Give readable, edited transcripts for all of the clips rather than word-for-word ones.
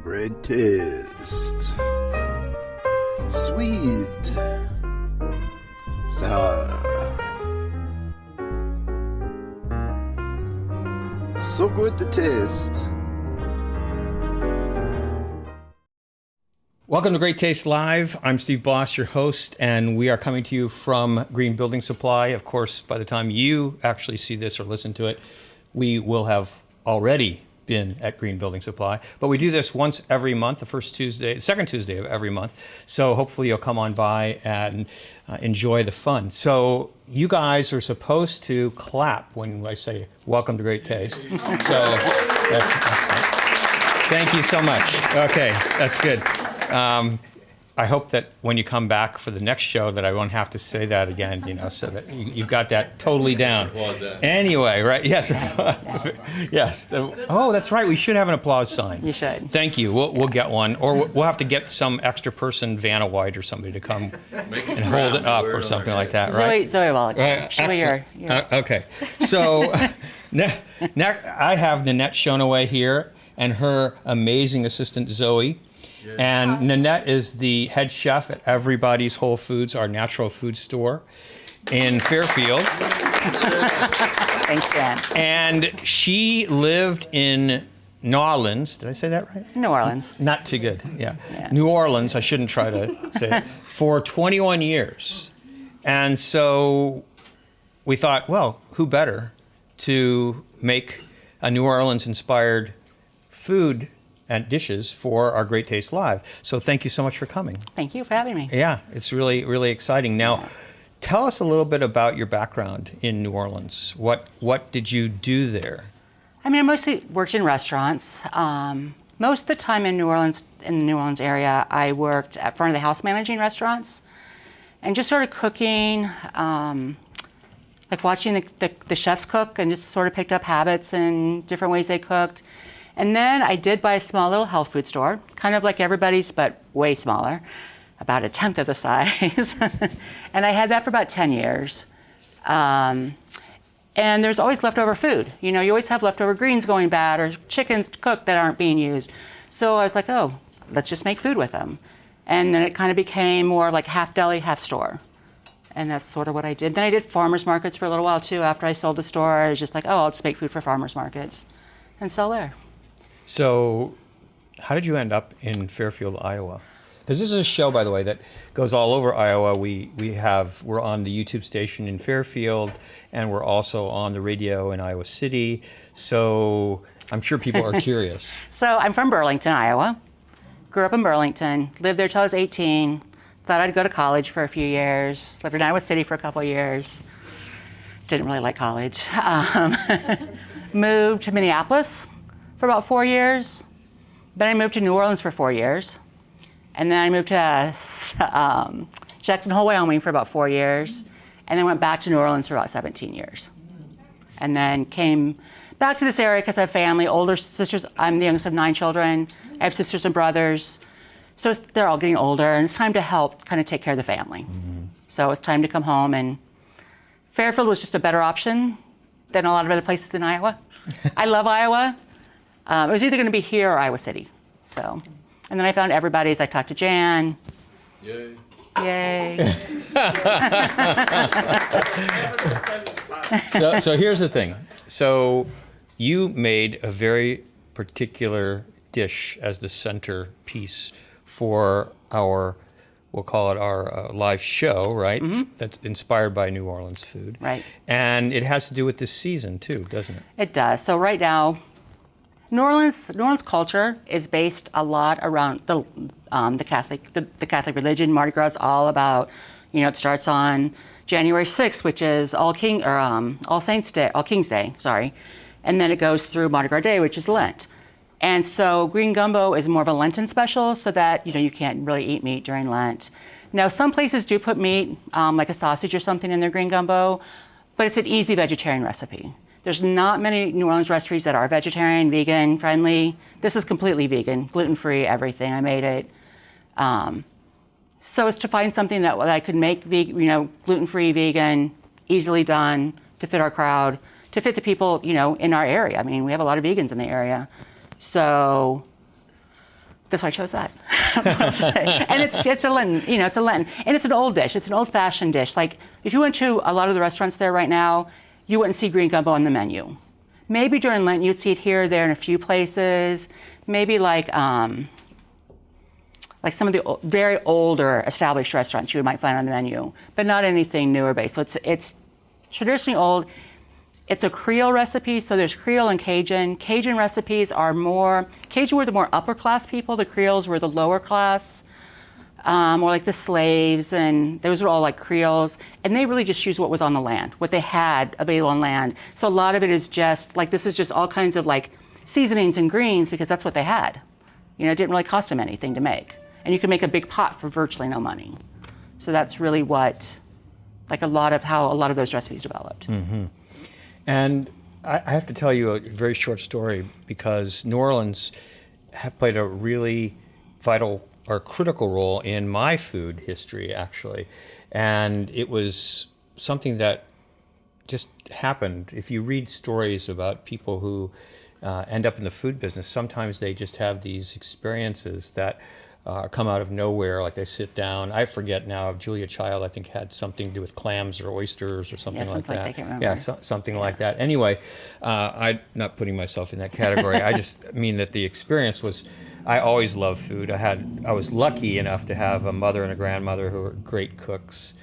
Great taste. Sweet. Sour. So good to taste. Welcome to Great Taste Live. I'm Steve Boss, your host, and we are coming to you from Green Building Supply. Of course, by the time you actually see this or listen to it, we will have already been at Green Building Supply. But we do this once every month, the second Tuesday of every month. So hopefully you'll come on by and enjoy the fun. So you guys are supposed to clap when I say, welcome to Great Taste. So thank you so much. Okay, that's good. I hope that when you come back for the next show that I won't have to say that again, so that you've got that totally down. Anyway, right? Yes. Yes. Oh, that's right. We should have an applause sign. You should. Thank you. We'll get one. Or we'll have to get some extra person, Vanna White or somebody to come and hold it up or something like that, right? Zoe volunteer. Show me your okay. So I have Nanette Schoenewe here and her amazing assistant, Zoe. And Nanette is the head chef at Everybody's Whole Foods, our natural food store in Fairfield. Thanks, Dan. And she lived in New Orleans. Did I say that right? New Orleans. Not too good, yeah. New Orleans, I shouldn't try to say it, for 21 years. And so we thought, well, who better to make a New Orleans-inspired food and dishes for our Great Taste Live. So thank you so much for coming. Thank you for having me. Yeah, it's really, really exciting. Now, tell us a little bit about your background in New Orleans. What did you do there? I mean, I mostly worked in restaurants. Most of the time in the New Orleans area, I worked at front of the house managing restaurants and just started cooking, like watching the chefs cook, and just sort of picked up habits and different ways they cooked. And then I did buy a small little health food store, kind of like Everybody's, but way smaller, about a tenth of the size. And I had that for about 10 years. And there's always leftover food. You always have leftover greens going bad or chickens cooked that aren't being used. So I was like, oh, let's just make food with them. And then it kind of became more like half deli, half store. And that's sort of what I did. Then I did farmers markets for a little while too. After I sold the store, I was just like, oh, I'll just make food for farmers markets and sell there. So how did you end up in Fairfield, Iowa? Because this is a show, by the way, that goes all over Iowa. We're on the YouTube station in Fairfield, and we're also on the radio in Iowa City. So I'm sure people are curious. So I'm from Burlington, Iowa. Grew up in Burlington, lived there till I was 18. Thought I'd go to college for a few years. Lived in Iowa City for a couple of years. Didn't really like college. Moved to Minneapolis for about 4 years. Then I moved to New Orleans for 4 years. And then I moved to Jackson Hole, Wyoming for about 4 years. And then went back to New Orleans for about 17 years. And then came back to this area because I have family, older sisters. I'm the youngest of 9 children. I have sisters and brothers. So they're all getting older, and it's time to help kind of take care of the family. Mm-hmm. So it's time to come home, and Fairfield was just a better option than a lot of other places in Iowa. I love Iowa. It was either going to be here or Iowa City. So, and then I found Everybody's. I talked to Jan. Yay. Yay. So here's the thing. So you made a very particular dish as the centerpiece for we'll call it our live show, right? Mm-hmm. That's inspired by New Orleans food. Right. And it has to do with this season too, doesn't it? It does. So right now, New Orleans culture is based a lot around the Catholic religion. Mardi Gras is all about, it starts on January 6th, which is All King's Day, sorry, and then it goes through Mardi Gras Day, which is Lent. And so green gumbo is more of a Lenten special, so that you can't really eat meat during Lent. Now some places do put meat, like a sausage or something, in their green gumbo, but it's an easy vegetarian recipe. There's not many New Orleans recipes that are vegetarian, vegan, friendly. This is completely vegan, gluten-free, everything. I made it. So it's to find something that I could make, gluten-free, vegan, easily done, to fit our crowd, to fit the people, in our area. I mean, we have a lot of vegans in the area. So That's why I chose that. And it's a Lenten, it's a Lenten. And it's an old dish. It's an old-fashioned dish. Like, if you went to a lot of the restaurants there right now, you wouldn't see green gumbo on the menu. Maybe during Lent, you'd see it here or there in a few places. Maybe like some of the very older established restaurants you might find on the menu, but not anything newer based. So it's traditionally old. It's a Creole recipe, so there's Creole and Cajun. Cajun recipes are Cajun were the more upper class people, the Creoles were the lower class, more like the slaves, and those are all like Creoles. And they really just used what was on the land, what they had available on land. So a lot of it is just, like, this is just all kinds of like seasonings and greens because that's what they had. It didn't really cost them anything to make. And you could make a big pot for virtually no money. So that's really how a lot of those recipes developed. Mm-hmm. And I have to tell you a very short story because New Orleans played a really vital or critical role in my food history, actually. And it was something that just happened. If you read stories about people who end up in the food business, sometimes they just have these experiences that come out of nowhere, like they sit down. I forget now if Julia Child, I think, had something to do with clams or oysters or something like that. I can't remember. Yeah, something like that. Anyway, I'm not putting myself in that category. I just mean that the experience was, I always loved food. I was lucky enough to have a mother and a grandmother who were great cooks.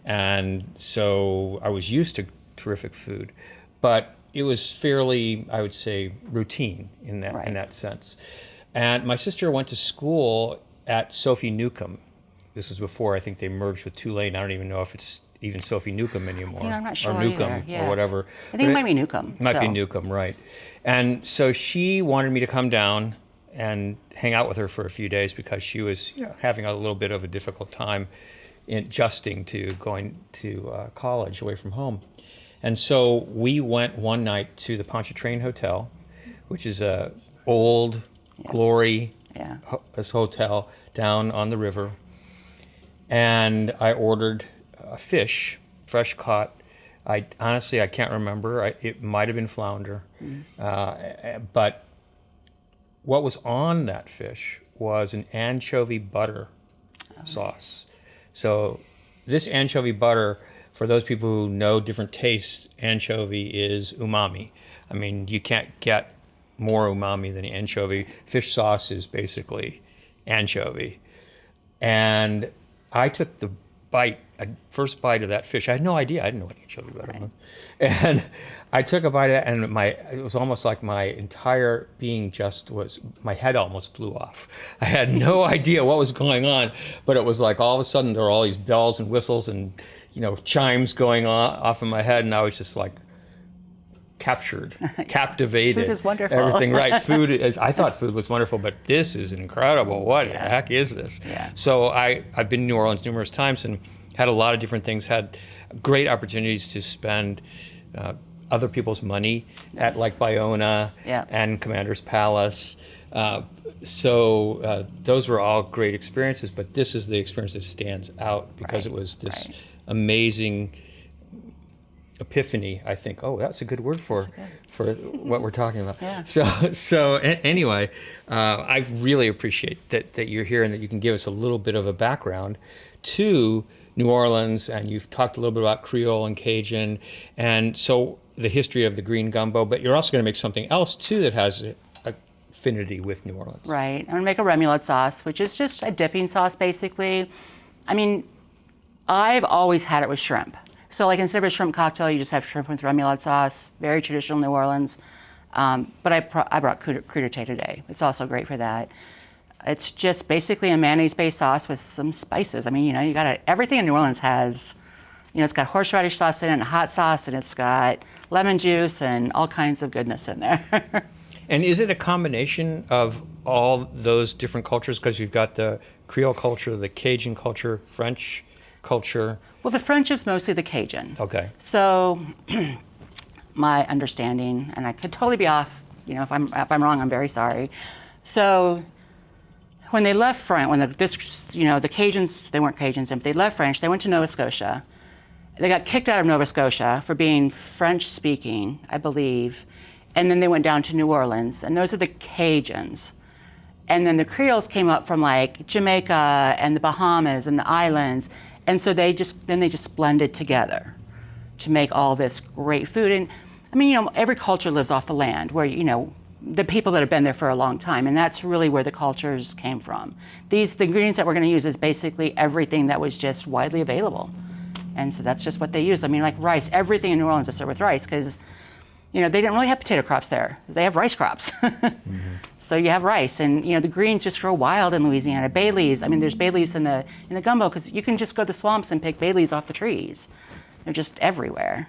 And so I was used to terrific food. But it was fairly, I would say, routine in that sense. And my sister went to school at Sophie Newcomb. This was before I think they merged with Tulane. I don't even know if it's even Sophie Newcomb anymore. I'm not sure or Newcomb either. Yeah. or whatever. I think it might be Newcomb. Might be Newcomb, right. And so she wanted me to come down and hang out with her for a few days because she was having a little bit of a difficult time adjusting to going to college away from home. And so we went one night to the Pontchartrain Hotel, which is a old glory this hotel down on the river. And I ordered a fish, fresh caught. I honestly can't remember. It might have been flounder. But what was on that fish was an anchovy butter sauce. So this anchovy butter, for those people who know different tastes, anchovy is umami. I mean, you can't get more umami than anchovy. Fish sauce is basically anchovy. And I took the first bite of that fish. I had no idea. I didn't know what anchovy butter was. And I took a bite of that, and it was almost like my entire being my head almost blew off. I had no idea what was going on, but it was like all of a sudden there were all these bells and whistles and chimes going off in my head, and I was just like, captivated. Food is wonderful. Everything, right. I thought food was wonderful, but this is incredible. What the heck is this? Yeah. So I've been to New Orleans numerous times and had a lot of different things, had great opportunities to spend other people's money at like Bayona and Commander's Palace. So those were all great experiences, but this is the experience that stands out because it was this amazing epiphany, I think. Oh, that's a good word for what we're talking about. Yeah. So anyway, I really appreciate that you're here and that you can give us a little bit of a background to New Orleans, and you've talked a little bit about Creole and Cajun, and so the history of the green gumbo, but you're also going to make something else too that has an affinity with New Orleans. Right. I'm going to make a remoulade sauce, which is just a dipping sauce, basically. I mean, I've always had it with shrimp. So like instead of a shrimp cocktail, you just have shrimp with remoulade sauce, very traditional New Orleans. But I brought crudite today. It's also great for that. It's just basically a mayonnaise-based sauce with some spices. I mean, you got everything in New Orleans has, it's got horseradish sauce in it, and hot sauce, and it's got lemon juice and all kinds of goodness in there. And is it a combination of all those different cultures? Because you've got the Creole culture, the Cajun culture, French culture. Well, the French is mostly the Cajun. Okay. So my understanding, and I could totally be off, if I'm wrong, I'm very sorry. So when they left France, the Cajuns, they weren't Cajuns, but they left French, they went to Nova Scotia. They got kicked out of Nova Scotia for being French speaking, I believe. And then they went down to New Orleans, and those are the Cajuns. And then the Creoles came up from like Jamaica and the Bahamas and the islands. And so they just blended together to make all this great food. And I mean, every culture lives off the land where, the people that have been there for a long time. And that's really where the cultures came from. The ingredients that we're going to use is basically everything that was just widely available. And so that's just what they use. I mean, like rice, everything in New Orleans is served with rice because, they didn't really have potato crops there. They have rice crops. So you have rice, and the greens just grow wild in Louisiana. Bay leaves. I mean, there's bay leaves in the gumbo because you can just go to the swamps and pick bay leaves off the trees. They're just everywhere.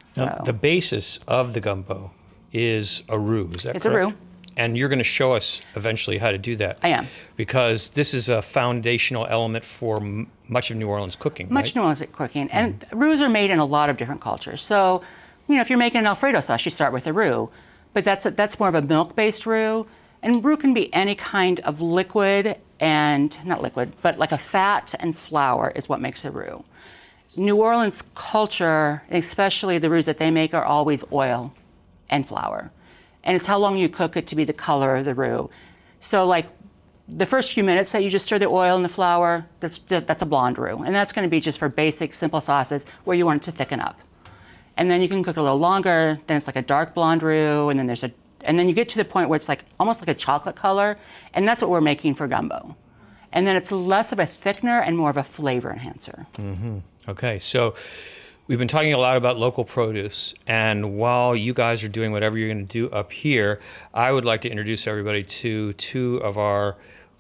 So Now, the basis of the gumbo is a roux. Is that it's correct? a roux. And you're going to show us eventually how to do that. I am. Because this is a foundational element for much of New Orleans cooking, Much right? New Orleans cooking. And roux are made in a lot of different cultures. So, if you're making an Alfredo sauce, you start with a roux. But that's more of a milk-based roux. And roux can be any kind of liquid and, not liquid, but like a fat and flour is what makes a roux. New Orleans culture, especially the roux that they make, are always oil and flour. And it's how long you cook it to be the color of the roux. So like the first few minutes that you just stir the oil and the flour, that's a blonde roux. And that's going to be just for basic, simple sauces where you want it to thicken up. And then you can cook it a little longer, then it's like a dark blonde roux, and then you get to the point where it's like almost like a chocolate color, and that's what we're making for gumbo. And then it's less of a thickener and more of a flavor enhancer. Mm-hmm. Okay, so we've been talking a lot about local produce, and while you guys are doing whatever you're going to do up here, I would like to introduce everybody to two of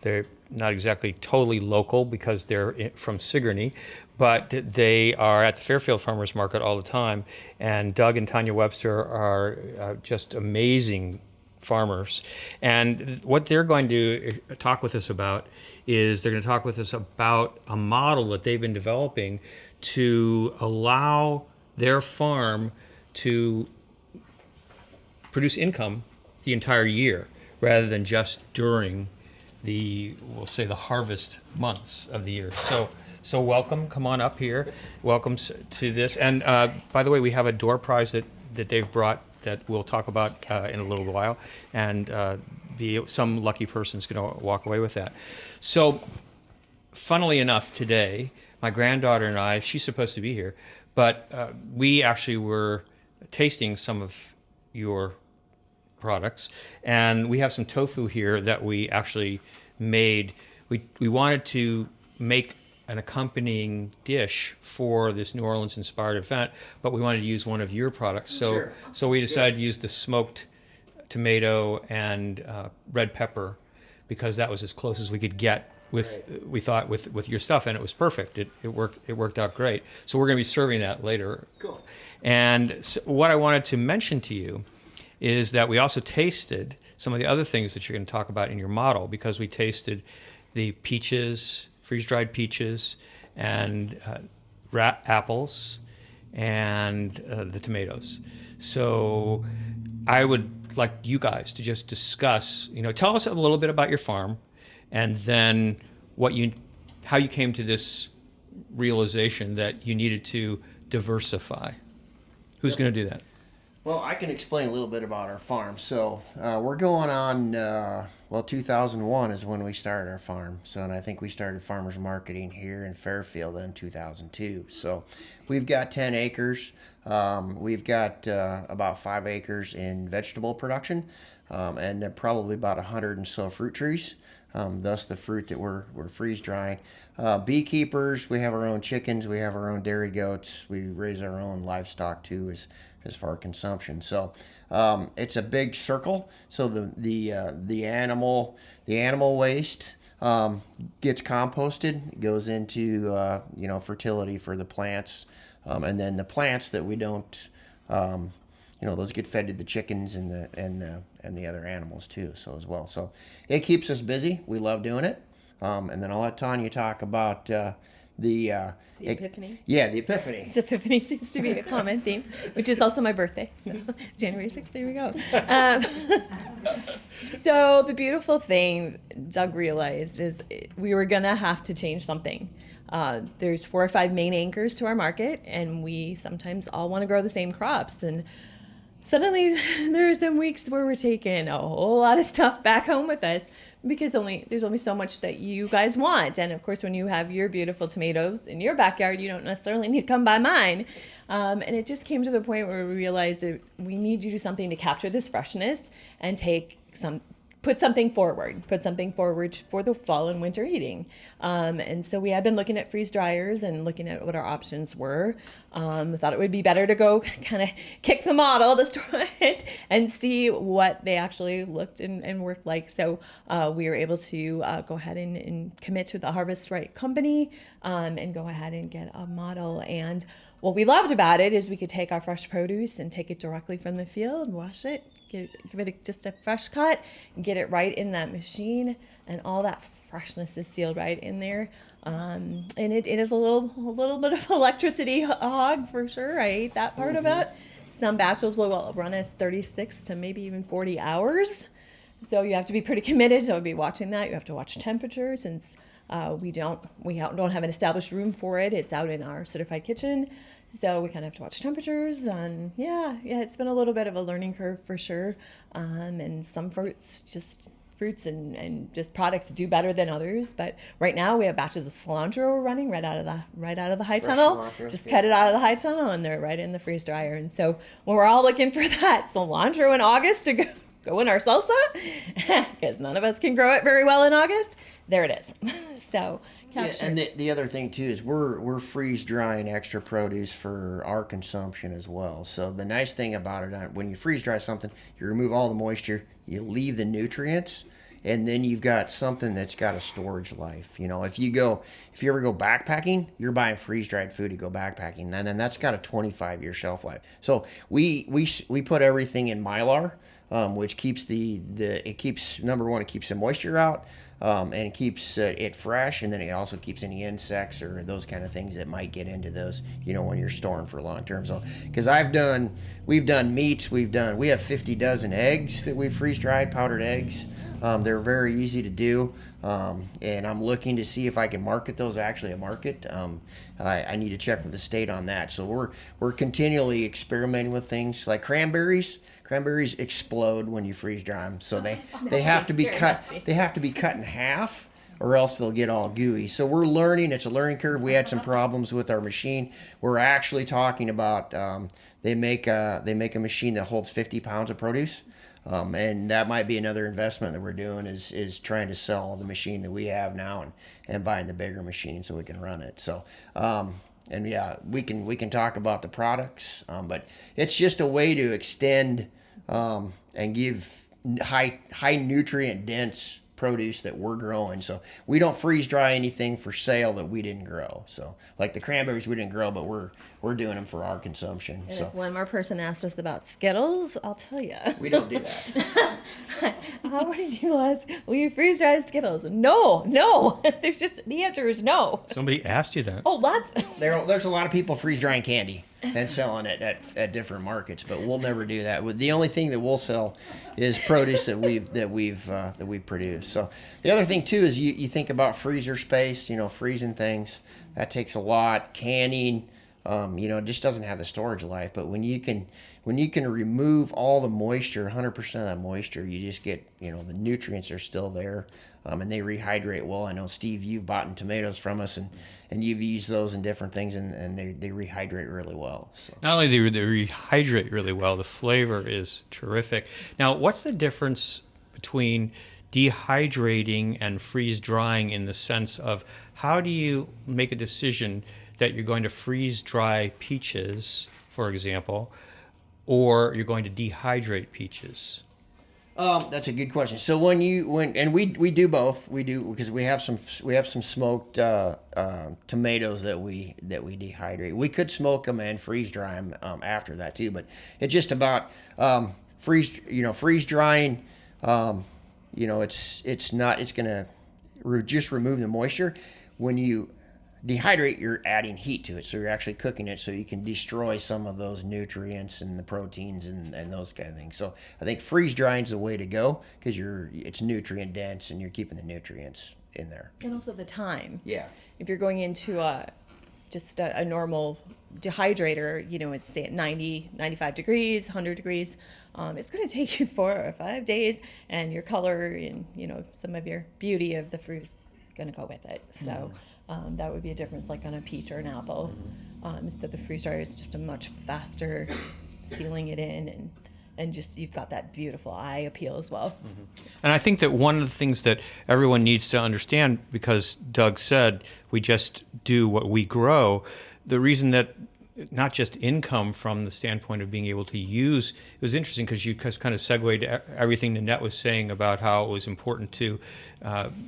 they're not exactly totally local because they're from Sigourney, but they are at the Fairfield Farmers Market all the time, and Doug and Tanya Webster are just amazing farmers. And what they're going to talk with us about is they're going to talk with us about a model that they've been developing to allow their farm to produce income the entire year rather than just during we'll say the harvest months of the year. So welcome, come on up here. Welcome to this. And by the way, we have a door prize that they've brought that we'll talk about in a little while. And some lucky person's going to walk away with that. So funnily enough, today, my granddaughter and I, she's supposed to be here, but we actually were tasting some of your products, and we have some tofu here that we actually made. We wanted to make an accompanying dish for this New Orleans inspired event, but we wanted to use one of your products. So we decided to use the smoked tomato and red pepper because that was as close as we could get we thought with your stuff, and it was perfect. It worked out great. So we're going to be serving that later. Cool. And so what I wanted to mention to you is that we also tasted some of the other things that you're going to talk about in your model, because we tasted the peaches, freeze-dried peaches, and apples, and the tomatoes. So I would like you guys to just discuss, tell us a little bit about your farm, and then how you came to this realization that you needed to diversify. Who's going to do that? Well, I can explain a little bit about our farm. So we're going on, 2001 is when we started our farm. And I think we started farmers marketing here in Fairfield in 2002. So we've got 10 acres. We've got about 5 acres in vegetable production, and probably about 100 and so fruit trees. Thus the fruit that we're freeze drying. Beekeepers, we have our own chickens, we have our own dairy goats, we raise our own livestock too as far as consumption. So it's a big circle. So the animal waste gets composted, goes into fertility for the plants, and then the plants that we don't those get fed to the chickens and the other animals too. So as well. So it keeps us busy. We love doing it. And then I'll let Tanya talk about the Epiphany. Yeah, the Epiphany. Epiphany seems to be a common theme, which is also my birthday. So January 6th, there we go. So the beautiful thing Doug realized is we were going to have to change something. There's 4 or 5 main anchors to our market, and we sometimes all want to grow the same crops. And suddenly there are some weeks where we're taking a whole lot of stuff back home with us because there's only so much that you guys want. And of course, when you have your beautiful tomatoes in your backyard, you don't necessarily need to come by mine. And it just came to the point where we realized that we need to do something to capture this freshness and put something forward for the fall and winter eating. And so we had been looking at freeze dryers and looking at what our options were. Thought it would be better to go kind of kick the model, destroy it, and see what they actually looked and worked like. So we were able to go ahead and commit to the Harvest Right company and go ahead and get a model. And what we loved about it is we could take our fresh produce and take it directly from the field, wash it, give it just a fresh cut, and get it right in that machine, and all that freshness is sealed right in there. And it is a little bit of electricity hog for sure. I ate that part of it. Some batches will run as 36 to maybe even 40 hours. So you have to be pretty committed to be watching that. You have to watch temperature since we don't have an established room for it. It's out in our certified kitchen. So we kind of have to watch temperatures, and yeah, it's been a little bit of a learning curve for sure. And some fruits and just products do better than others. But right now we have batches of cilantro we're running right out of the high tunnel. Just cut it out of the high tunnel, and they're right in the freeze dryer. And so when we're all looking for that cilantro in August to go in our salsa, because none of us can grow it very well in August, there it is. So. Yeah, and the other thing too is we're freeze drying extra produce for our consumption as well. So the nice thing about it, when you freeze dry something, you remove all the moisture, you leave the nutrients, and then you've got something that's got a storage life. You know, if you ever go backpacking, you're buying freeze dried food to go backpacking, and that's got a 25-year shelf life. So we put everything in Mylar, which keeps it keeps the moisture out. And it keeps it fresh, and then it also keeps any insects or those kind of things that might get into those, when you're storing for long term. So, because we've done meats, we have 50 dozen eggs that we freeze dried, powdered eggs. They're very easy to do, and I'm looking to see if I can market those actually at market. I need to check with the state on that. So we're continually experimenting with things like cranberries. Cranberries explode when you freeze dry them, so they have to be cut. They have to be cut in half, or else they'll get all gooey. So we're learning. It's a learning curve. We had some problems with our machine. We're actually talking about they make a machine that holds 50 pounds of produce. And that might be another investment that we're doing is trying to sell the machine that we have now and buying the bigger machine so we can run it. So, and yeah, we can talk about the products, but it's just a way to extend and give high nutrient dense produce that we're growing. So we don't freeze dry anything for sale that we didn't grow. So like the cranberries we didn't grow, but we're doing them for our consumption. And so if one more person asks us about Skittles, I'll tell you. We don't do that. How many people ask, will you freeze dry Skittles? No. There's just, the answer is no. Somebody asked you that. Oh, lots. There's a lot of people freeze drying candy and selling it at different markets, but we'll never do that. The only thing that we'll sell is produce that we've produced. So the other thing too is you think about freezer space, freezing things. That takes a lot. Canning, it just doesn't have the storage life. But when you can remove all the moisture, 100% of that moisture, you just get, the nutrients are still there, and they rehydrate well. I know, Steve, you've bought tomatoes from us, and you've used those in different things, and they rehydrate really well. So Not only do they rehydrate really well, the flavor is terrific. Now, what's the difference between dehydrating and freeze drying in the sense of how do you make a decision that you're going to freeze dry peaches, for example, or you're going to dehydrate peaches? That's a good question. So and we do both. We do, because we have some smoked tomatoes that we dehydrate. We could smoke them and freeze dry them after that too, but it's just about freeze drying. It's gonna just remove the moisture. When you dehydrate, you're adding heat to it, so you're actually cooking it, so you can destroy some of those nutrients and the proteins and those kind of things. So I think freeze drying is the way to go, because it's nutrient dense and you're keeping the nutrients in there. And also the time. Yeah. If you're going into just a normal dehydrator, it's say at 90, 95 degrees, 100 degrees. It's going to take you 4 or 5 days, and your color and, some of your beauty of the fruit is going to go with it. So that would be a difference like on a peach or an apple. So the freeze dryer is just a much faster sealing it in, and just you've got that beautiful eye appeal as well. And I think that one of the things that everyone needs to understand, because Doug said we just do what we grow, the reason that not just income from the standpoint of being able to use, it was interesting because you kind of segued everything Nanette was saying about how it was important to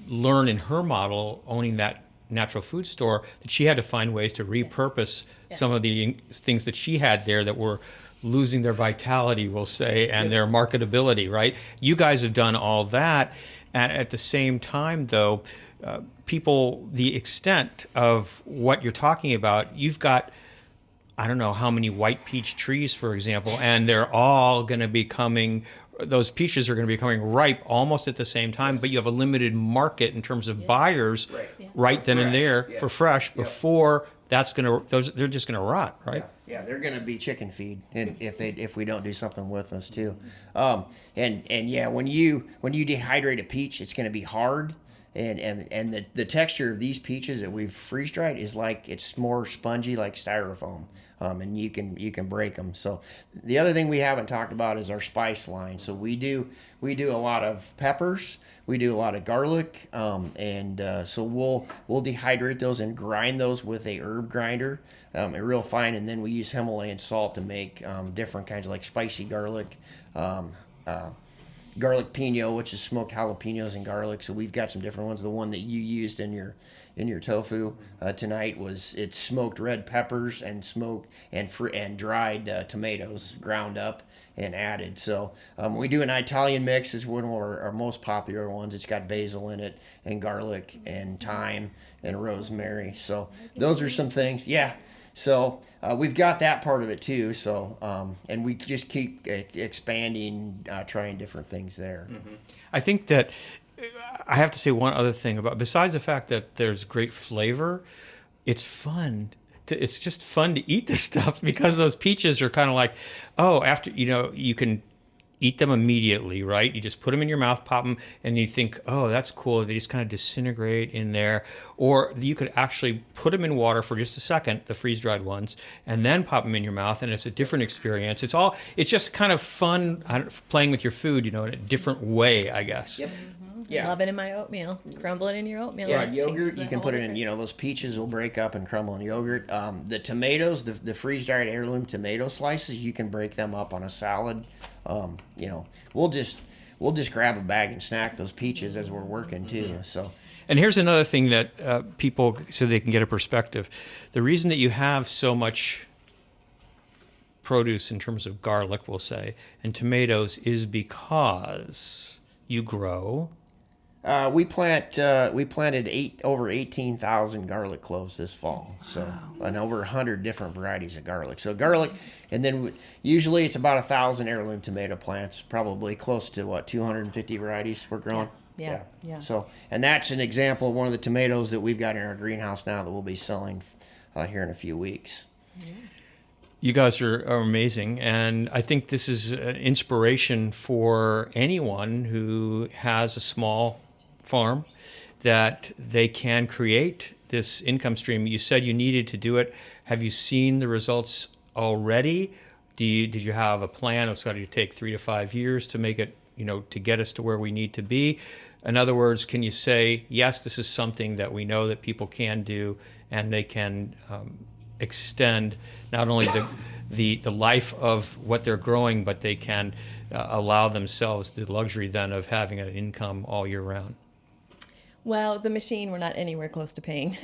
learn in her model, owning that natural food store, that she had to find ways to repurpose some of the things that she had there that were losing their vitality, we'll say, and their marketability, right? You guys have done all that. And at the same time, though, people, the extent of what you're talking about, you've got, I don't know how many white peach trees, for example, and they're all going to be coming, those peaches are going to be becoming ripe almost at the same time, but you have a limited market in terms of buyers right then and there for fresh before that's going to, they're just going to rot, right? Yeah, they're going to be chicken feed, and if we don't do something with us too, and yeah, when you dehydrate a peach, it's going to be hard, and the texture of these peaches that we've freeze dried is like it's more spongy, like styrofoam, and you can break them. So the other thing we haven't talked about is our spice line. So we do a lot of peppers, we do a lot of garlic, and so we'll dehydrate those and grind those with a herb grinder, real fine, and then we use Himalayan salt to make different kinds of like spicy garlic. Garlic pino, which is smoked jalapenos and garlic. So we've got some different ones. The one that you used in your tofu tonight it's smoked red peppers and smoked and dried tomatoes ground up and added. So we do an Italian mix is one of our most popular ones. It's got basil in it and garlic and thyme and rosemary. So those are some things. Yeah. So we've got that part of it too. So and we just keep expanding, trying different things there. I think that I have to say one other thing about, besides the fact that there's great flavor, it's fun. It's just fun to eat this stuff because those peaches are kind of like, after, you can eat them immediately, right? You just put them in your mouth, pop them, and you think, that's cool. They just kind of disintegrate in there. Or you could actually put them in water for just a second, the freeze-dried ones, and then pop them in your mouth, and it's a different experience. It's just kind of fun playing with your food, in a different way, I guess. Yep. Yeah. Love it in my oatmeal. Crumble it in your oatmeal. Yeah, yogurt, you can put it in, those peaches will break up and crumble in yogurt. The tomatoes, the freeze-dried heirloom tomato slices, you can break them up on a salad. We'll just grab a bag and snack those peaches as we're working too. So. And here's another thing that people, so they can get a perspective. The reason that you have so much produce in terms of garlic, we'll say, and tomatoes is because you grow. We planted over 18,000 garlic cloves this fall. So, and over 100 different varieties of garlic. So garlic, and then usually it's about 1,000 heirloom tomato plants, probably close to 250 varieties we're growing. Yeah. So, and that's an example of one of the tomatoes that we've got in our greenhouse now that we'll be selling here in a few weeks. Yeah. You guys are amazing, and I think this is an inspiration for anyone who has a small farm, that they can create this income stream. You said you needed to do it. Have you seen the results already? Did you have a plan? It's going to take 3 to 5 years to make it, to get us to where we need to be. In other words, can you say, yes, this is something that we know that people can do, and they can extend not only the life of what they're growing, but they can allow themselves the luxury then of having an income all year round? Well, the machine, we're not anywhere close to paying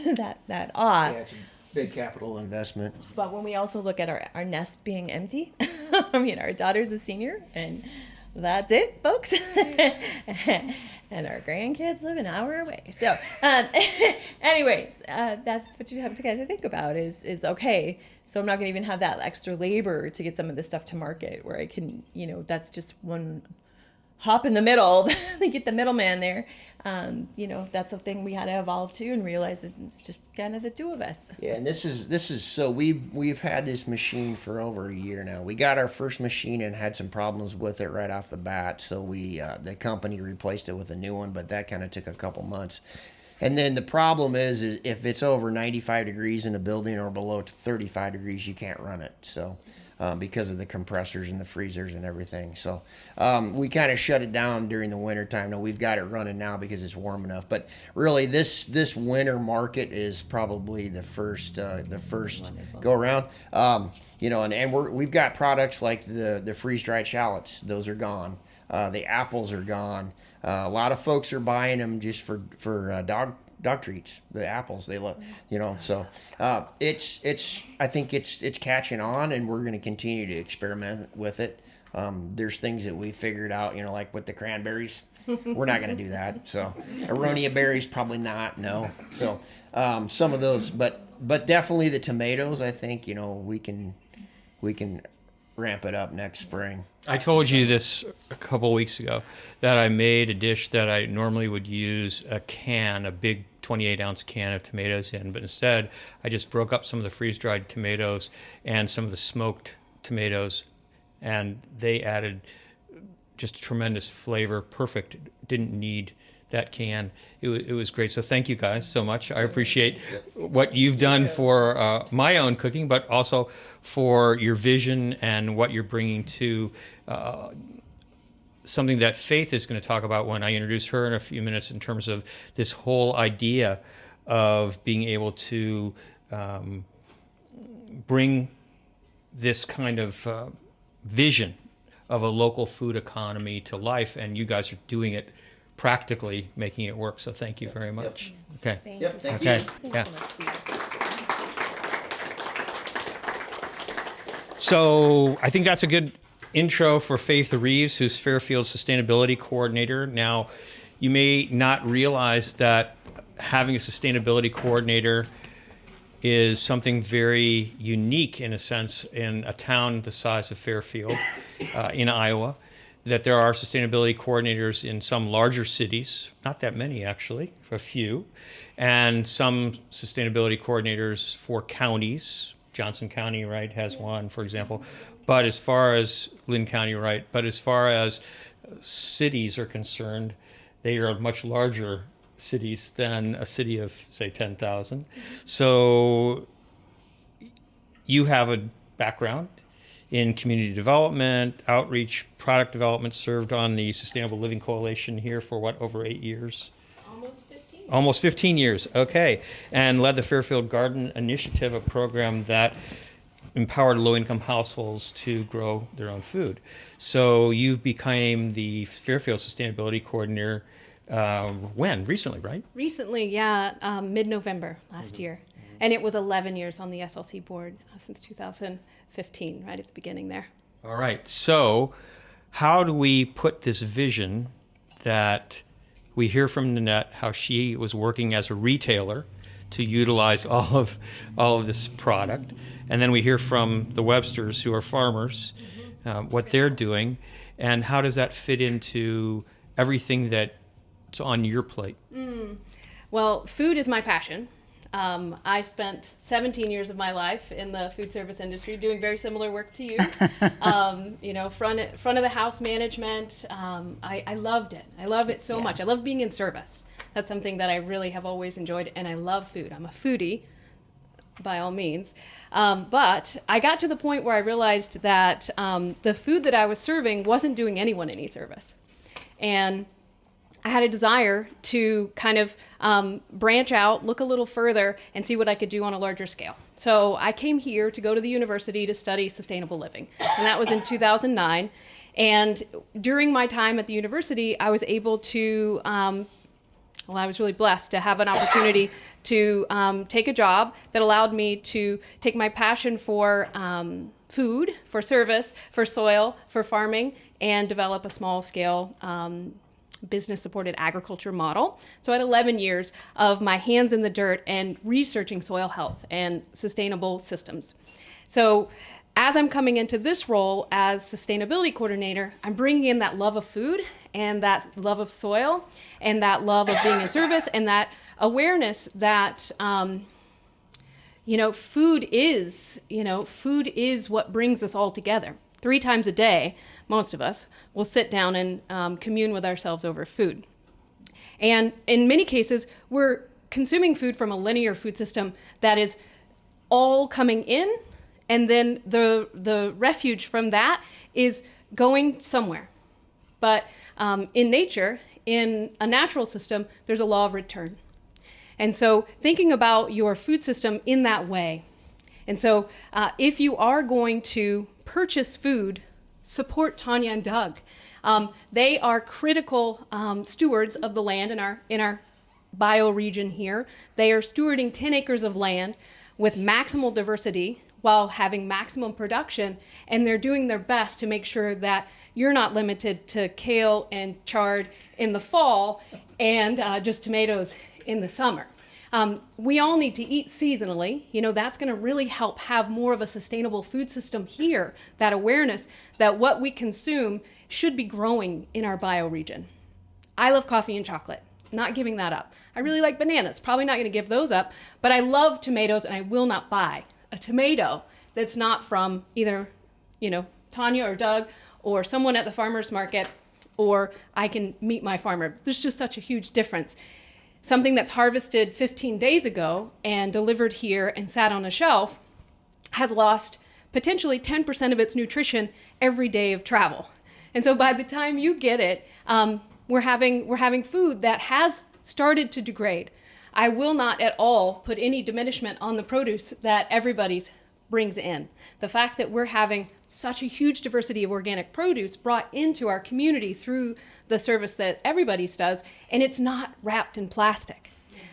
that off. Yeah, it's a big capital investment. But when we also look at our nest being empty, our daughter's a senior, and that's it, folks. And our grandkids live an hour away. So, anyways, that's what you have to kind of think about is okay, so I'm not going to even have that extra labor to get some of this stuff to market where I can, that's just one hop in the middle, they get the middleman there. That's something we had to evolve to and realize that it's just kind of the two of us. Yeah, and this is so we've had this machine for over a year now. We got our first machine and had some problems with it right off the bat, so the company replaced it with a new one, but that kind of took a couple months. And then the problem is if it's over 95 degrees in a building or below 35 degrees, you can't run it. So because of the compressors and the freezers and everything. So we kind of shut it down during the winter time. Now we've got it running now because it's warm enough. But really, this winter market is probably the first go around. And we've got products like the freeze dried shallots. Those are gone. The apples are gone. A lot of folks are buying them just for dog treats. The apples they love, So it's I think it's catching on, and we're going to continue to experiment with it. There's things that we figured out, like with the cranberries. We're not going to do that. So aronia berries probably not. No. So some of those, but definitely the tomatoes. I think we can ramp it up next spring. I told you this a couple weeks ago that I made a dish that I normally would use a big 28-ounce can of tomatoes in, but instead I just broke up some of the freeze-dried tomatoes and some of the smoked tomatoes, and they added just tremendous flavor. Perfect. Didn't need that can. It was great. So thank you guys so much. I appreciate what you've done for my own cooking, but also for your vision and what you're bringing to something that Faith is going to talk about when I introduce her in a few minutes, in terms of this whole idea of being able to bring this kind of vision of a local food economy to life, and you guys are doing it practically, making it work. So thank you very much. Okay. Thank Yep, you. thank Okay. you. Yeah. So much, Peter. So I think that's a good intro for Faith Reeves, who's Fairfield's sustainability coordinator. Now, you may not realize that having a sustainability coordinator is something very unique, in a sense, in a town the size of Fairfield in Iowa, that there are sustainability coordinators in some larger cities, not that many actually, a few, and some sustainability coordinators for counties. Johnson County, right, has one, for example. But as far as Lynn County, right, but as far as cities are concerned, they are much larger cities than a city of, say, 10,000. So you have a background in community development, outreach, product development, served on the Sustainable Living Coalition here for what, over 8 years? Almost 15 years, okay. And led the Fairfield Garden Initiative, a program that empowered low-income households to grow their own food. So you've become the Fairfield Sustainability Coordinator when? Recently, right? Recently, yeah, mid-November last year. And it was 11 years on the SLC board since 2015, right at the beginning there. All right. So how do we put this vision that we hear from Nanette, how she was working as a retailer to utilize all of this product, and then we hear from the Websters, who are farmers, what they're doing, and how does that fit into everything that's on your plate? Well, food is my passion. I spent 17 years of my life in the food service industry doing very similar work to you. Front of the house management. I loved it. I love it so much. I love being in service. That's something that I really have always enjoyed, and I love food. I'm a foodie, by all means. But I got to the point where I realized that the food that I was serving wasn't doing anyone any service. And I had a desire to kind of branch out, look a little further, and see what I could do on a larger scale. So I came here to go to the university to study sustainable living, and that was in 2009. And during my time at the university, I was able to, I was really blessed to have an opportunity to take a job that allowed me to take my passion for food, for service, for soil, for farming, and develop a small-scale business-supported agriculture model. So I had 11 years of my hands in the dirt and researching soil health and sustainable systems. So as I'm coming into this role as sustainability coordinator, I'm bringing in that love of food and that love of soil and that love of being in service and that awareness that food is what brings us all together. 3 times a day, most of us will sit down and commune with ourselves over food. And in many cases, we're consuming food from a linear food system that is all coming in, and then the refuge from that is going somewhere. But in nature, in a natural system, there's a law of return. And so thinking about your food system in that way. And so if you are going to purchase food, support Tanya and Doug. They are critical stewards of the land in our bioregion here. They are stewarding 10 acres of land with maximal diversity while having maximum production, and they're doing their best to make sure that you're not limited to kale and chard in the fall and just tomatoes in the summer. We all need to eat seasonally. That's going to really help have more of a sustainable food system here, that awareness that what we consume should be growing in our bioregion. I love coffee and chocolate, not giving that up. I really like bananas, probably not going to give those up, but I love tomatoes, and I will not buy a tomato that's not from either, Tanya or Doug or someone at the farmer's market, or I can meet my farmer. There's just such a huge difference. Something that's harvested 15 days ago and delivered here and sat on a shelf has lost potentially 10% of its nutrition every day of travel. And so by the time you get it, we're having food that has started to degrade. I will not at all put any diminishment on the produce that everybody's brings in. The fact that we're having such a huge diversity of organic produce brought into our community through the service that everybody's does, and it's not wrapped in plastic.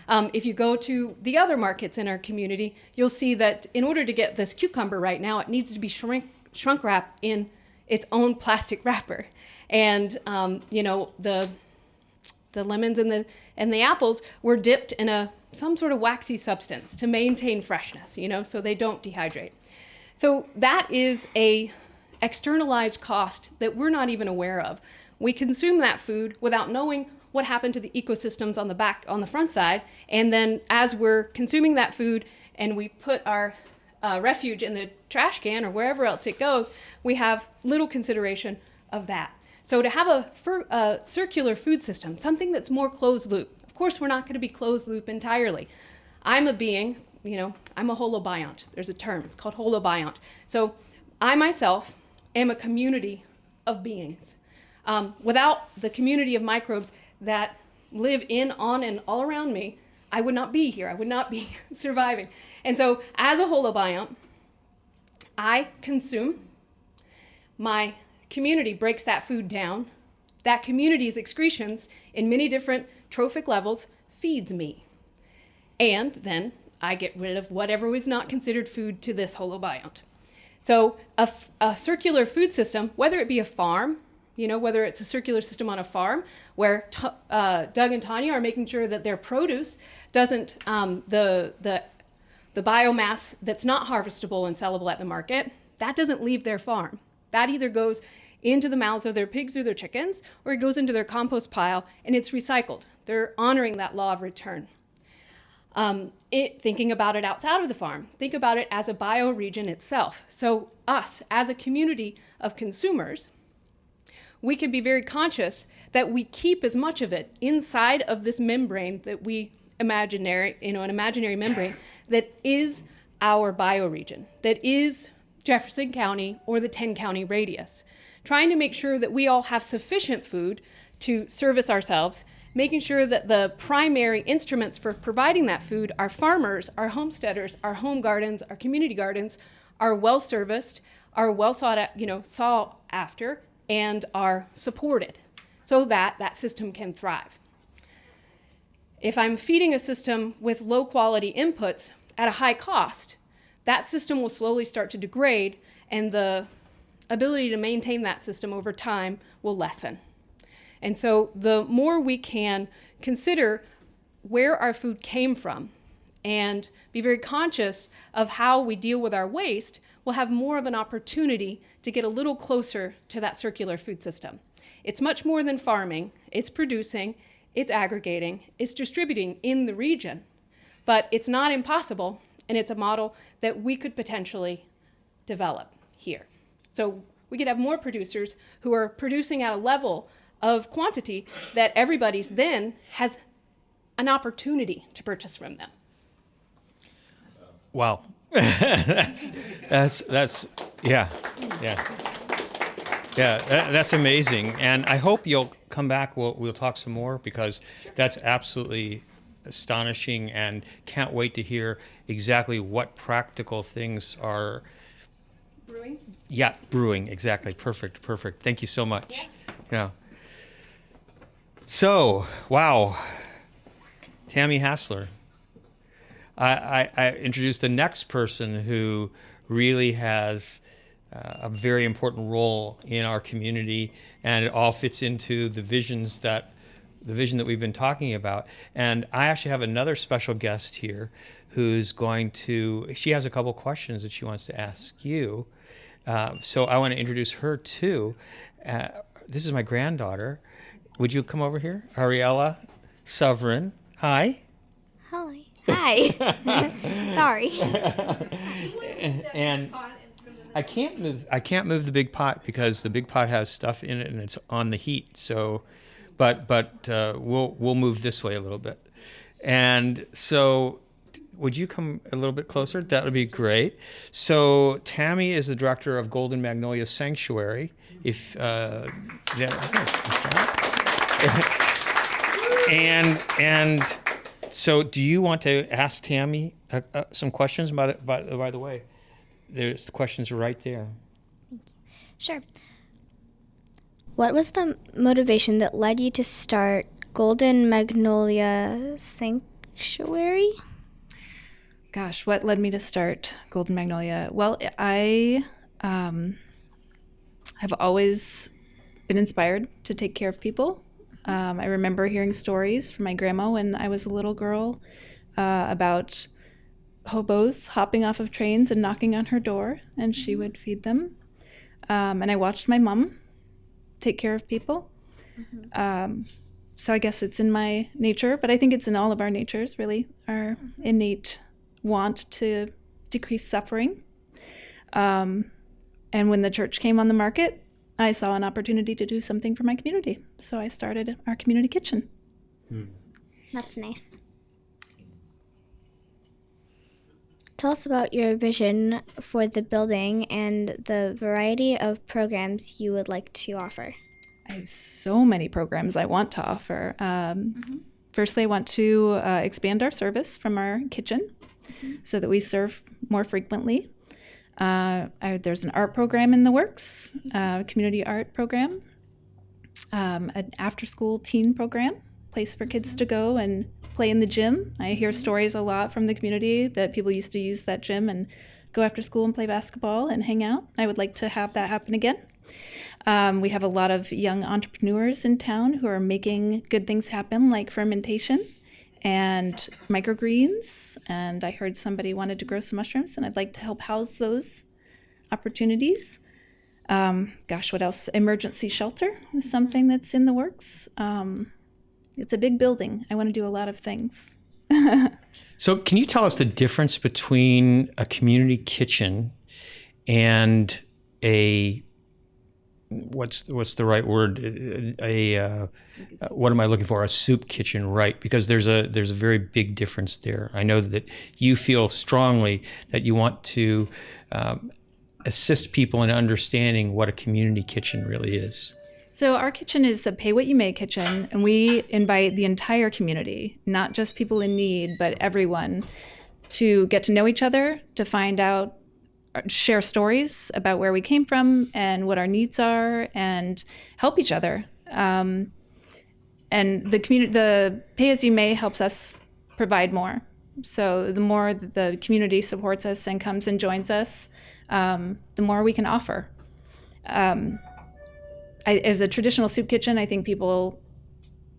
If you go to the other markets in our community, you'll see that in order to get this cucumber right now, it needs to be shrunk wrapped in its own plastic wrapper. And the lemons and the apples were dipped in some sort of waxy substance to maintain freshness, so they don't dehydrate. So that is a externalized cost that we're not even aware of. We consume that food without knowing what happened to the ecosystems on the front side, and then as we're consuming that food and we put our refuge in the trash can or wherever else it goes, we have little consideration of that. So to have a circular food system, something that's more closed loop. Of course, we're not going to be closed loop entirely. I'm a being, I'm a holobiont. There's a term, it's called holobiont. So I myself am a community of beings. Without the community of microbes that live in, on, and all around me, I would not be here. I would not be surviving. And so as a holobiont, I consume. My community breaks that food down. That community's excretions in many different trophic levels feeds me. And then I get rid of whatever was not considered food to this holobiont. So a circular food system, whether it be a farm, whether it's a circular system on a farm where Doug and Tanya are making sure that their produce doesn't, the biomass that's not harvestable and sellable at the market, that doesn't leave their farm. That either goes into the mouths of their pigs or their chickens, or it goes into their compost pile and it's recycled. They're honoring that law of return. Thinking about it outside of the farm, think about it as a bioregion itself. So us, as a community of consumers, we can be very conscious that we keep as much of it inside of this membrane that we an imaginary membrane that is our bioregion, that is Jefferson County or the 10-county radius. Trying to make sure that we all have sufficient food to service ourselves, making sure that the primary instruments for providing that food, our farmers, our homesteaders, our home gardens, our community gardens, are well serviced, are well sought after, and are supported so that that system can thrive. If I'm feeding a system with low quality inputs at a high cost, that system will slowly start to degrade, and the ability to maintain that system over time will lessen. And so the more we can consider where our food came from and be very conscious of how we deal with our waste, we'll have more of an opportunity to get a little closer to that circular food system. It's much more than farming. It's producing, it's aggregating, it's distributing in the region. But it's not impossible, and it's a model that we could potentially develop here. So we could have more producers who are producing at a level of quantity that everybody's then has an opportunity to purchase from them. Wow. that's yeah. That's amazing. And I hope you'll come back. We'll talk some more, because that's absolutely astonishing, and can't wait to hear exactly what practical things are Brewing? Yeah, brewing, exactly. Perfect. Thank you so much. Yeah. So, wow. Tammy Haessler. I introduced the next person who really has a very important role in our community, and it all fits into the vision that we've been talking about. And I actually have another special guest here who's she has a couple questions that she wants to ask you. So I want to introduce her too. This is my granddaughter. Would you come over here? Ariella Sovereign. Hi. Hi. Sorry. And I can't move the big pot because the big pot has stuff in it and it's on the heat. So, but we'll move this way a little bit. And so, would you come a little bit closer? That would be great. So Tammy is the director of Golden Magnolia Sanctuary. And so, do you want to ask Tammy some questions? By the way, the questions are right there. Sure. What was the motivation that led you to start Golden Magnolia Sanctuary? Gosh, what led me to start Golden Magnolia? Well, I have always been inspired to take care of people. I remember hearing stories from my grandma when I was a little girl about hobos hopping off of trains and knocking on her door, and she would feed them. And I watched my mom take care of people. So I guess it's in my nature, but I think it's in all of our natures, really, our innate want to decrease suffering. And when the church came on the market, I saw an opportunity to do something for my community. So I started our community kitchen. That's nice. Tell us about your vision for the building and the variety of programs you would like to offer. I have so many programs I want to offer. Firstly, I want to expand our service from our kitchen so that we serve more frequently. There's an art program in the works, a community art program, an after-school teen program, place for kids to go and play in the gym. I hear stories a lot from the community that people used to use that gym and go after school and play basketball and hang out. I would like to have that happen again. We have a lot of young entrepreneurs in town who are making good things happen, like fermentation and microgreens. And I heard somebody wanted to grow some mushrooms, and I'd like to help house those opportunities. What else? Emergency shelter is something that's in the works. It's a big building. I want to do a lot of things. So can you tell us the difference between a community kitchen and what's the right word? What am I looking for? A soup kitchen, right? Because there's a very big difference there. I know that you feel strongly that you want to assist people in understanding what a community kitchen really is. So our kitchen is a pay-what-you-may kitchen, and we invite the entire community, not just people in need, but everyone, to get to know each other, to find out, share stories about where we came from and what our needs are, and help each other. And the pay-as-you-may helps us provide more. So the more that the community supports us and comes and joins us, the more we can offer. As a traditional soup kitchen, I think people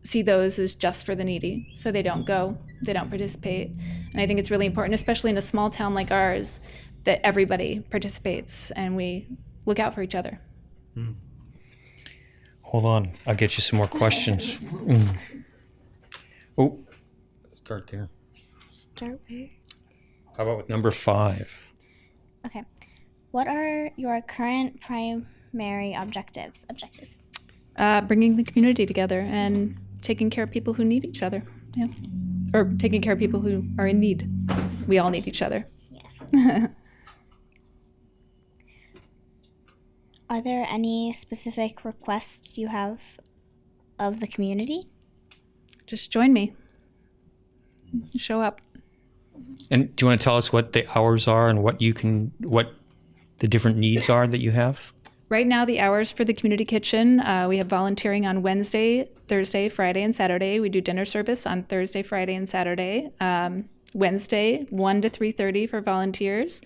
see those as just for the needy, so they don't go, they don't participate. And I think it's really important, especially in a small town like ours, that everybody participates and we look out for each other. Hold on. I'll get you some more questions. Oh, start there. Start where? How about with number 5? Okay. What are your current primary objectives? Bringing the community together and taking care of people who need each other. Yeah. Or taking care of people who are in need. We all need each other. Yes. Are there any specific requests you have of the community? Just join me. Show up. And do you want to tell us what the hours are and what the different needs are that you have? Right now, the hours for the community kitchen, we have volunteering on Wednesday, Thursday, Friday, and Saturday. We do dinner service on Thursday, Friday, and Saturday. Wednesday, 1 to 3:30 for volunteers.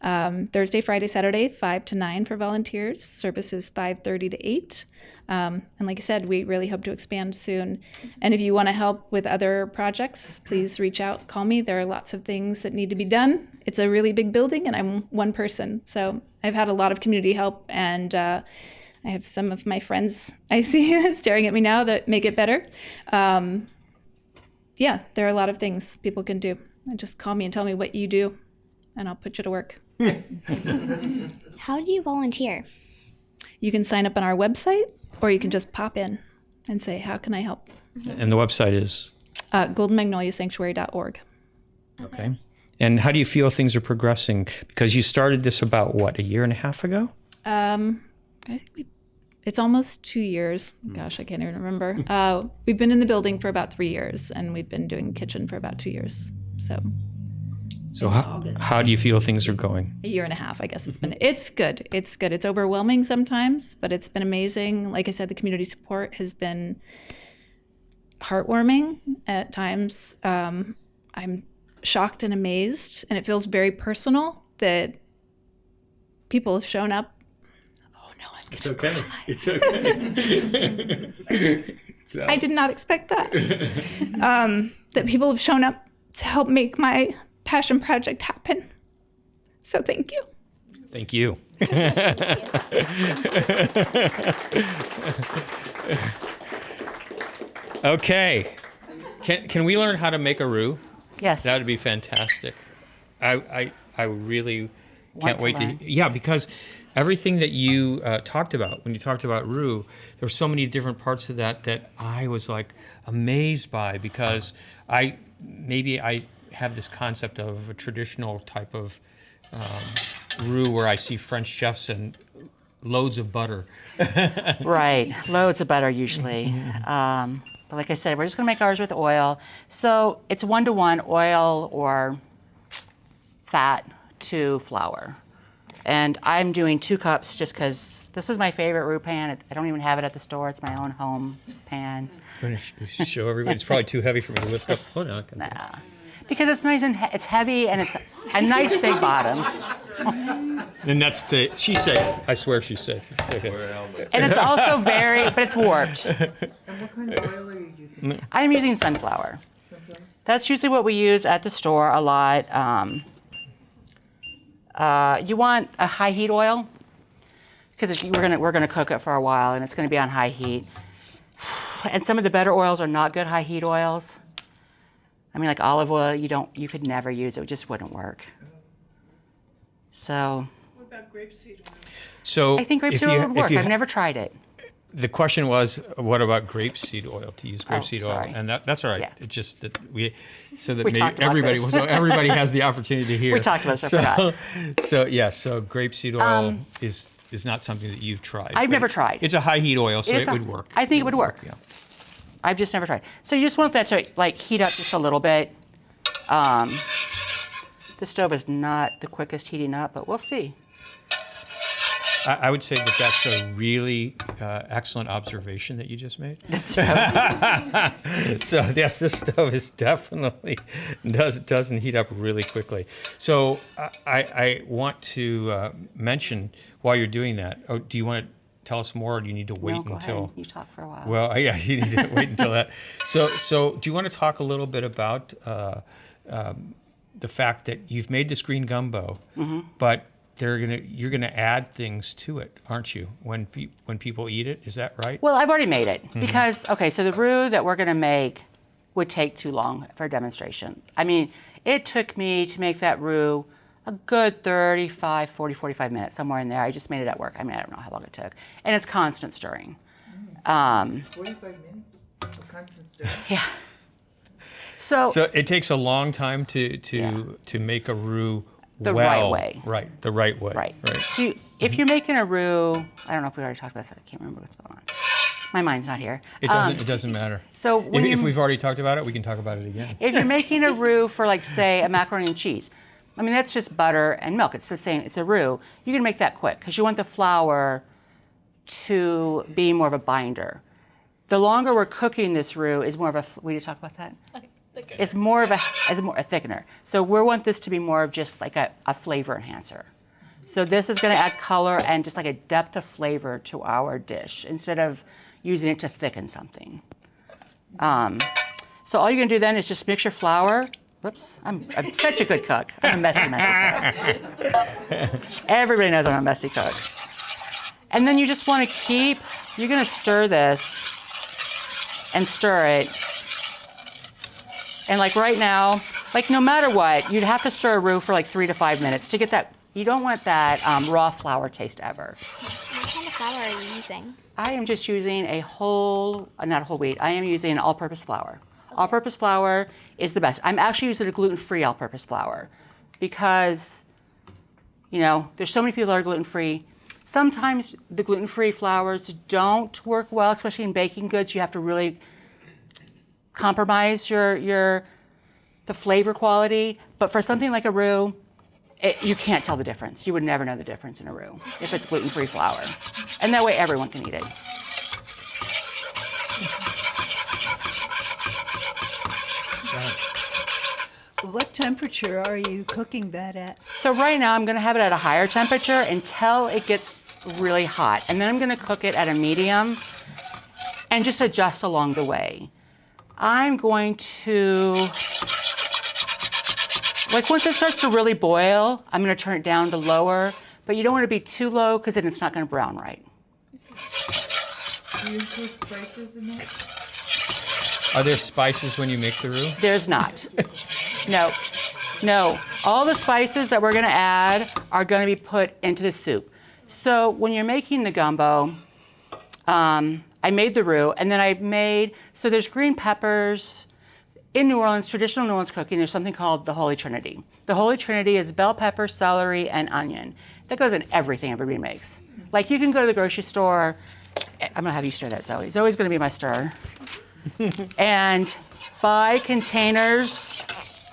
Thursday, Friday, Saturday, 5 to 9 for volunteers. Service is 5:30 to 8. And like I said, we really hope to expand soon. And if you want to help with other projects, please reach out, call me. There are lots of things that need to be done. It's a really big building, and I'm one person. So I've had a lot of community help, and I have some of my friends I see staring at me now that make it better. Yeah, there are a lot of things people can do. Just call me and tell me what you do, and I'll put you to work. How do you volunteer? You can sign up on our website, or you can just pop in and say, how can I help? And the website is? GoldenMagnoliaSanctuary.org. Okay. And how do you feel things are progressing? Because you started this about, what, a year and a half ago? I think it's almost 2 years. Gosh, I can't even remember. We've been in the building for about 3 years, and we've been doing kitchen for about 2 years. So how do you feel things are going? A year and a half, I guess it's been. It's good. It's good. It's overwhelming sometimes, but it's been amazing. Like I said, the community support has been heartwarming at times. I'm shocked and amazed, and it feels very personal that people have shown up. Oh no, I'm gonna cry. It's okay. I did not expect that. That people have shown up to help make my passion project happen. So thank you. Thank you. Okay. Can we learn how to make a roux? Yes. That would be fantastic. I really can't wait to. learn. Yeah, because everything that you talked about when you talked about roux, there were so many different parts of that I was like amazed by, because I have this concept of a traditional type of roux where I see French chefs and loads of butter. Right, loads of butter usually. But like I said, we're just gonna make ours with oil. So it's 1-to-1 oil or fat to flour. And I'm doing 2 cups just because this is my favorite roux pan. I don't even have it at the store. It's my own home pan. I'm going to show everybody. It's probably too heavy for me to lift up. Oh, no, I can. Nah. Because it's nice and it's heavy and it's a nice big bottom. And she's safe. I swear she's safe. It's okay. And it's also but it's warped. And what kind of oil are you using? I'm using sunflower. That's usually what we use at the store a lot. You want a high heat oil because we're gonna cook it for a while and it's gonna be on high heat. And some of the better oils are not good high heat oils. I mean, like olive oil, you could never use it. It just wouldn't work. So. What about grapeseed oil? So I think grapeseed oil would work. I've never tried it. The question was, what about grapeseed oil? To use grapeseed oil, sorry. and that's all right. Yeah. It's just that We maybe talked about everybody this. so everybody has the opportunity to hear. We talked about this, I forgot. So grapeseed oil is not something that you've tried. I've but never tried. It's a high heat oil, so it would work. I think it would work. Yeah. I've just never tried. So you just want that to like heat up just a little bit. The stove is not the quickest heating up, but we'll see. I would say that's a really excellent observation that you just made. So yes, this stove is definitely doesn't heat up really quickly. So I want to mention while you're doing that. Oh, do you want to tell us more, or do you need to wait No, go until? ahead. You talk for a while. Well, yeah, you need to wait until that. So do you want to talk a little bit about the fact that you've made this green gumbo, but you're gonna add things to it, aren't you? When people eat it, is that right? Well, I've already made it because, okay, so the roux that we're going to make would take too long for a demonstration. I mean, it took me to make that roux a good 45 minutes, somewhere in there. I just made it at work. I mean, I don't know how long it took. And it's constant stirring. 45 minutes of constant stirring? Yeah. So it takes a long time to make a roux The well, right way. Right, the right way. Right. So if you're making a roux, I don't know if we already talked about this. I can't remember what's going on. My mind's not here. It doesn't matter. So if we've already talked about it, we can talk about it again. If you're making a roux for, like, say, a macaroni and cheese, I mean, that's just butter and milk. It's the same. It's a roux. You can make that quick because you want the flour to be more of a binder. The longer we're cooking this roux is more of a. We did talk about that. Okay, thicker. It's more of a thickener. So we want this to be more of just like a flavor enhancer. So this is going to add color and just like a depth of flavor to our dish instead of using it to thicken something. So all you're going to do then is just mix your flour. Whoops, I'm such a good cook. I'm a messy cook. Everybody knows I'm a messy cook. And then you just want to you're going to stir this and stir it. And like right now, like no matter what, you'd have to stir a roux for like 3 to 5 minutes to get that. You don't want that raw flour taste ever. What kind of flour are you using? I am just using not whole wheat. I am using an all-purpose flour. All-purpose flour is the best. I'm actually using a gluten-free all-purpose flour because, there's so many people that are gluten-free. Sometimes the gluten-free flours don't work well, especially in baking goods. You have to really compromise the flavor quality. But for something like a roux, you can't tell the difference. You would never know the difference in a roux if it's gluten-free flour. And that way everyone can eat it. What temperature are you cooking that at? So right now I'm going to have it at a higher temperature until it gets really hot. And then I'm going to cook it at a medium and just adjust along the way. I'm going to, once it starts to really boil, I'm going to turn it down to lower. But you don't want to be too low because then it's not going to brown right. Do you include spices in that? Are there spices when you make the roux? There's not. No. All the spices that we're going to add are going to be put into the soup. So when you're making the gumbo, I made the roux, and then so there's green peppers. In New Orleans, traditional New Orleans cooking, there's something called the Holy Trinity. The Holy Trinity is bell pepper, celery, and onion. That goes in everything everybody makes. Like you can go to the grocery store. I'm going to have you stir that, Zoe. Zoe's going to be my stirrer. And buy containers,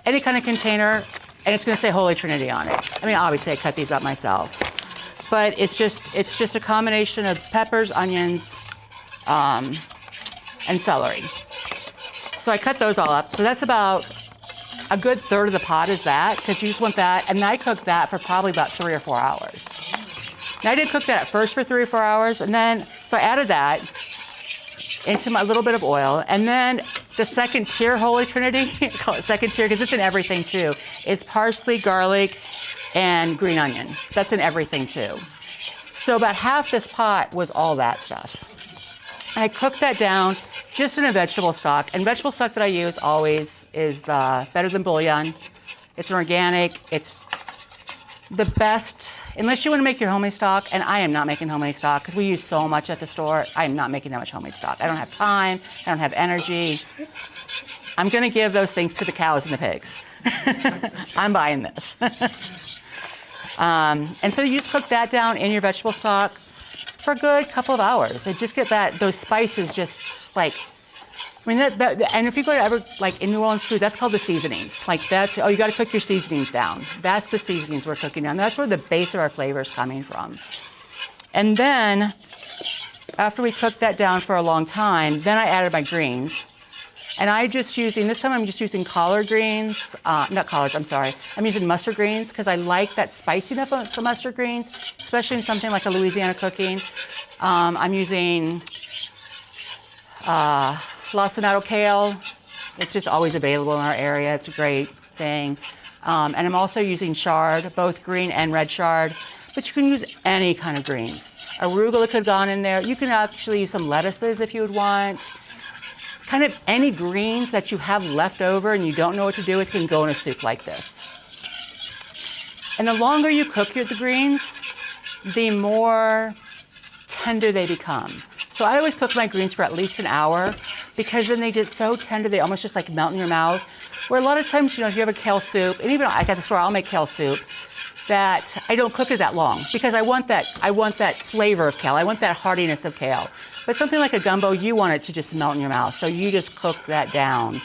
any kind of container, and it's going to say Holy Trinity on it. I mean, obviously I cut these up myself, but it's just a combination of peppers, onions, and celery. So I cut those all up. So that's about a good third of the pot is that, because you just want that. And I cooked that for probably about 3 or 4 hours. Now I did cook that at first for 3 or 4 hours, and then so I added that into a little bit of oil, and then the second tier Holy Trinity, I call it second tier because it's in everything too, is parsley, garlic, and green onion. That's in everything too. So about half this pot was all that stuff. And I cooked that down just in a vegetable stock. And vegetable stock that I use always is the Better Than Bouillon. It's organic. It's the best, unless you want to make your homemade stock, and I am not making homemade stock because we use so much at the store. I am not making that much homemade stock. I don't have time. I don't have energy. I'm going to give those things to the cows and the pigs. I'm buying this. And so you just cook that down in your vegetable stock for a good couple of hours. And just get those spices just like, and if you go to in New Orleans food, that's called the seasonings. You got to cook your seasonings down. That's the seasonings we're cooking down. That's where the base of our flavor is coming from. And then, after we cooked that down for a long time, then I added my greens. And this time I'm just using collard greens, not collards, I'm sorry. I'm using mustard greens because I like that spiciness for mustard greens, especially in something like a Louisiana cooking. I'm using lacinato kale. It's just always available in our area. It's a great thing. And I'm also using chard, both green and red chard. but you can use any kind of greens. Arugula could have gone in there. You can actually use some lettuces if you would want. Kind of any greens that you have left over and you don't know what to do with can go in a soup like this. And the longer you cook the greens, the more tender they become. So I always cook my greens for at least an hour because then they get so tender they almost just like melt in your mouth. Where a lot of times, if you have a kale soup, and even at the store I'll make kale soup, that I don't cook it that long because I want that flavor of kale. I want that heartiness of kale. But something like a gumbo, you want it to just melt in your mouth. So you just cook that down.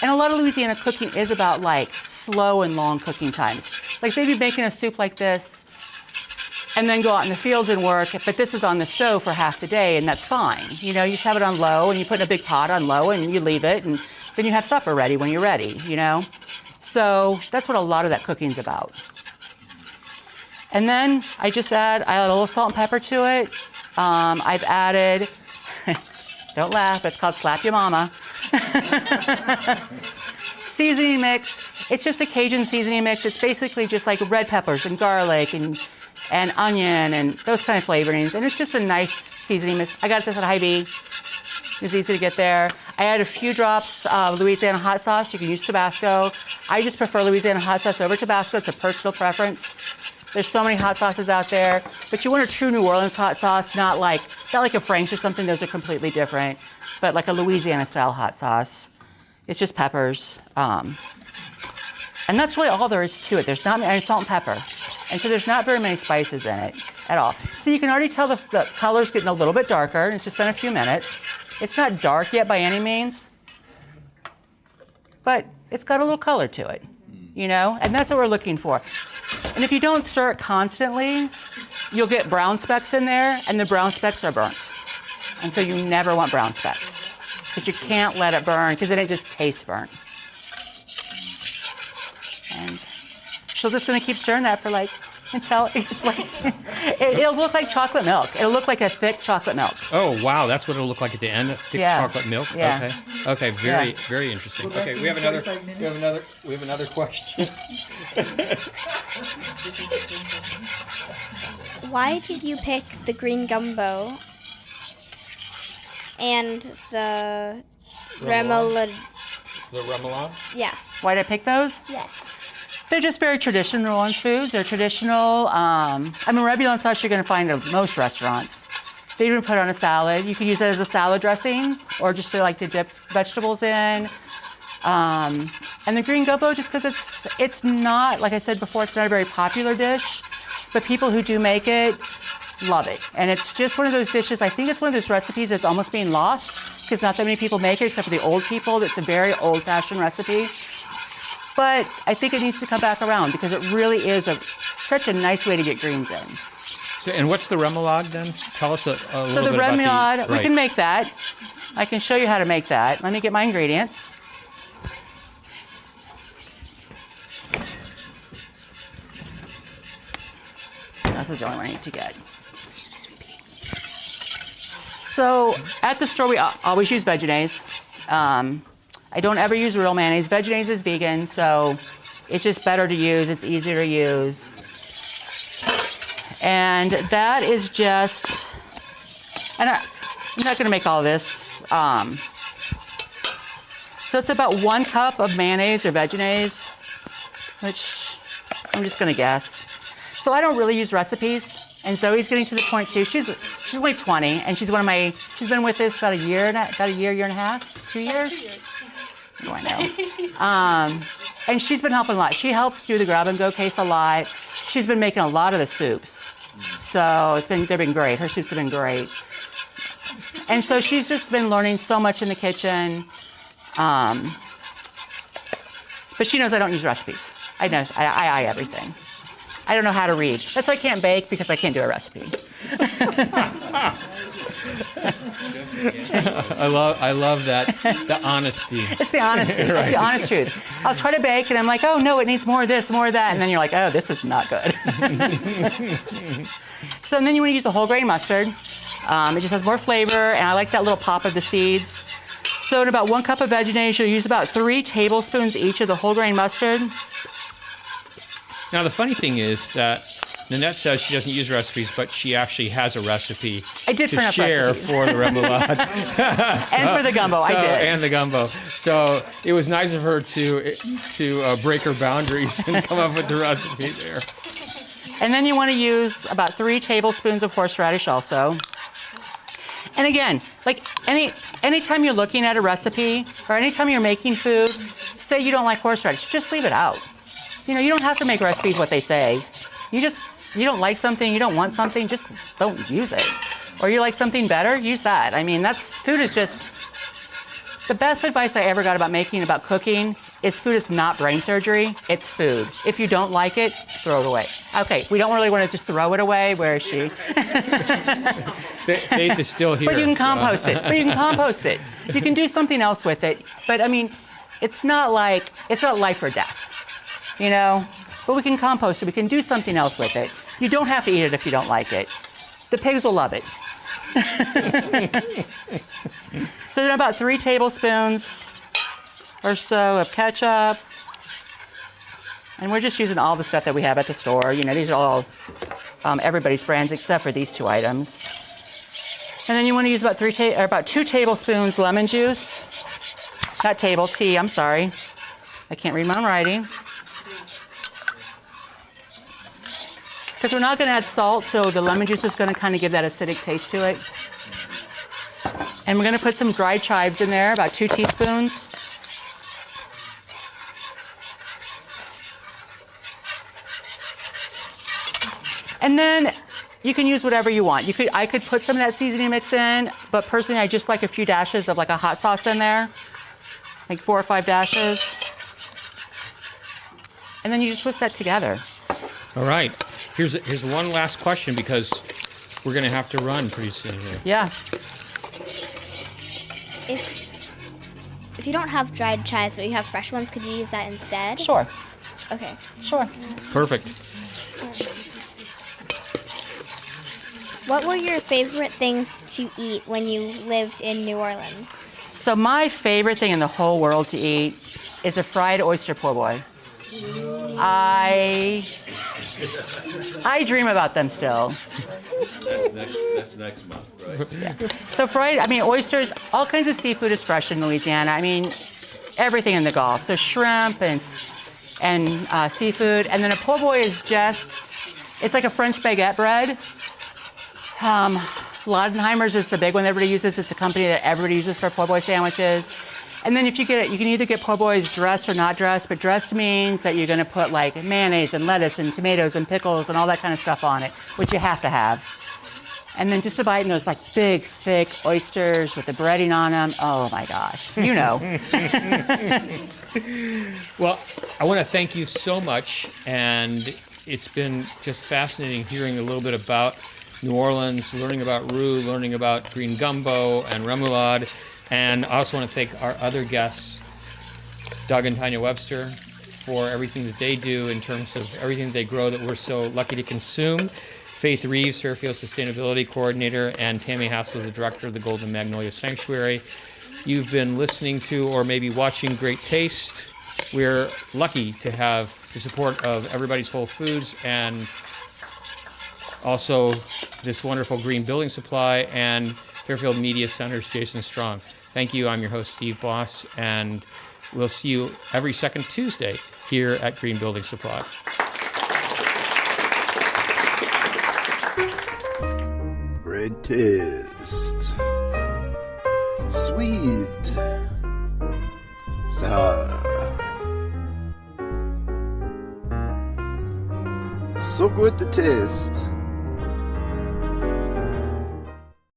And a lot of Louisiana cooking is about like slow and long cooking times. Like they'd be making a soup like this and then go out in the fields and work, but this is on the stove for half the day and that's fine. You just have it on low and you put in a big pot on low and you leave it and then you have supper ready when you're ready, So that's what a lot of that cooking's about. And then I add a little salt and pepper to it. I've added, don't laugh, it's called Slap Your Mama. Seasoning mix. It's just a Cajun seasoning mix. It's basically just like red peppers and garlic and onion and those kind of flavorings. And it's just a nice seasoning mix. I got this at Hy-Vee. It's easy to get there. I add a few drops of Louisiana hot sauce. You can use Tabasco. I just prefer Louisiana hot sauce over Tabasco. It's a personal preference. There's so many hot sauces out there, but you want a true New Orleans hot sauce, not like a Frank's or something. Those are completely different, but like a Louisiana style hot sauce. It's just peppers. And that's really all there is to it. There's not any salt and pepper. And so there's not very many spices in it at all. So you can already tell the color's getting a little bit darker, and it's just been a few minutes. It's not dark yet by any means, but it's got a little color to it, and that's what we're looking for. And if you don't stir it constantly, you'll get brown specks in there, and the brown specks are burnt. And so you never want brown specks, but you can't let it burn because then it just tastes burnt. And she's just going to keep stirring that for until it's it'll look like chocolate milk. It'll look like a thick chocolate milk. Oh wow, that's what it'll look like at the end. Thick chocolate milk. Yeah. Okay. Very interesting. Well, Okay, we have another question. Why did you pick the green gumbo and the remoulade? The remoulade? Yeah. Why did I pick those? Yes. They're just very traditional New Orleans foods. They're traditional. Red bouillon sauce you're going to find at most restaurants. They even put it on a salad. You can use it as a salad dressing or just to dip vegetables in. And the green gumbo, just because it's not, like I said before, it's not a very popular dish, but people who do make it love it. And it's just one of those dishes, I think it's one of those recipes that's almost being lost because not that many people make it except for the old people. It's a very old-fashioned recipe. But I think it needs to come back around because it really is such a nice way to get greens in. So, and what's the remoulade then? Tell us a little bit about So the remoulade, right. we can make that. I can show you how to make that. Let me get my ingredients. This is the only one I need to get. So at the store, we always use Vegenaise. I don't ever use real mayonnaise. Vegenaise is vegan, so it's just better to use. It's easier to use. And that is just, and I'm not going to make all this. So it's about 1 cup of mayonnaise or Vegenaise, which I'm just going to guess. So I don't really use recipes. And Zoe's getting to the point too. She's only 20, and she's been with us about a year and a half, 2 years. 2 years. What do I know? And she's been helping a lot. She helps do the grab and go case a lot. She's been making a lot of the soups. So they've been great. Her soups have been great. And so she's just been learning so much in the kitchen. But she knows I don't use recipes. I know I everything. I don't know how to read. That's why I can't bake, because I can't do a recipe. I love that, the honesty. It's the honesty. Right. It's the honest truth. I'll try to bake, and I'm like, oh, no, it needs more of this, more of that. And then you're like, oh, this is not good. So then you want to use the whole grain mustard. It just has more flavor, and I like that little pop of the seeds. So in about 1 cup of Vegenaise, you'll use about 3 tablespoons each of the whole grain mustard. Now, the funny thing is that Nanette says she doesn't use recipes, but she actually has a recipe I did to print up share recipes. for the remoulade. And for the gumbo, I did. And the gumbo. So it was nice of her to break her boundaries and come up with the recipe there. And then you want to use about 3 tablespoons of horseradish also. And again, like anytime you're looking at a recipe or anytime you're making food, say you don't like horseradish, just leave it out. You know, you don't have to make recipes what they say. You don't like something, you don't want something, just don't use it. Or you like something better, use that. I mean, food is just, the best advice I ever got about cooking is food is not brain surgery, it's food. If you don't like it, throw it away. Okay, we don't really want to just throw it away. Where is she? Faith is still here. But you can compost it. You can do something else with it. But I mean, it's not life or death, you know? But we can compost it. We can do something else with it. You don't have to eat it if you don't like it. The pigs will love it. So then about 3 tablespoons or so of ketchup. And we're just using all the stuff that we have at the store. You know, these are all everybody's brands except for these 2 items. And then you want to use about 2 tablespoons lemon juice. Not tea, I'm sorry. I can't read my own writing. Because we're not going to add salt, so the lemon juice is going to kind of give that acidic taste to it. And we're going to put some dried chives in there, about 2 teaspoons. And then you can use whatever you want. I could put some of that seasoning mix in, but personally I just like a few dashes of like a hot sauce in there, like 4 or 5 dashes. And then you just whisk that together. All right. Here's one last question because we're going to have to run pretty soon here. Yeah. If you don't have dried chives but you have fresh ones, could you use that instead? Sure. Okay. Sure. Perfect. What were your favorite things to eat when you lived in New Orleans? So my favorite thing in the whole world to eat is a fried oyster po' boy. I dream about them still. That's next month, right? Yeah. So oysters, all kinds of seafood is fresh in Louisiana. I mean, everything in the Gulf. So shrimp and seafood. And then a po' boy is it's like a French baguette bread. Laudenheimer's is the big one that everybody uses. It's a company that everybody uses for po' boy sandwiches. And then if you get it, you can either get po' boys dressed or not dressed, but dressed means that you're going to put like mayonnaise and lettuce and tomatoes and pickles and all that kind of stuff on it, which you have to have. And then just to bite in those like big, thick oysters with the breading on them. Oh my gosh, you know. Well, I want to thank you so much. And it's been just fascinating hearing a little bit about New Orleans, learning about roux, learning about green gumbo and remoulade. And I also want to thank our other guests, Doug and Tanya Webster, for everything that they do in terms of everything that they grow that we're so lucky to consume. Faith Reeves, Fairfield Sustainability Coordinator, and Tammy Haessler, the Director of the Golden Magnolia Sanctuary. You've been listening to or maybe watching Great Taste. We're lucky to have the support of Everybody's Whole Foods and also this wonderful Green Building Supply and Fairfield Media Center's Jason Strong. Thank you. I'm your host, Steve Boss, and we'll see you every second Tuesday here at Green Building Supply. Great taste. Sweet. Sour. So good to taste.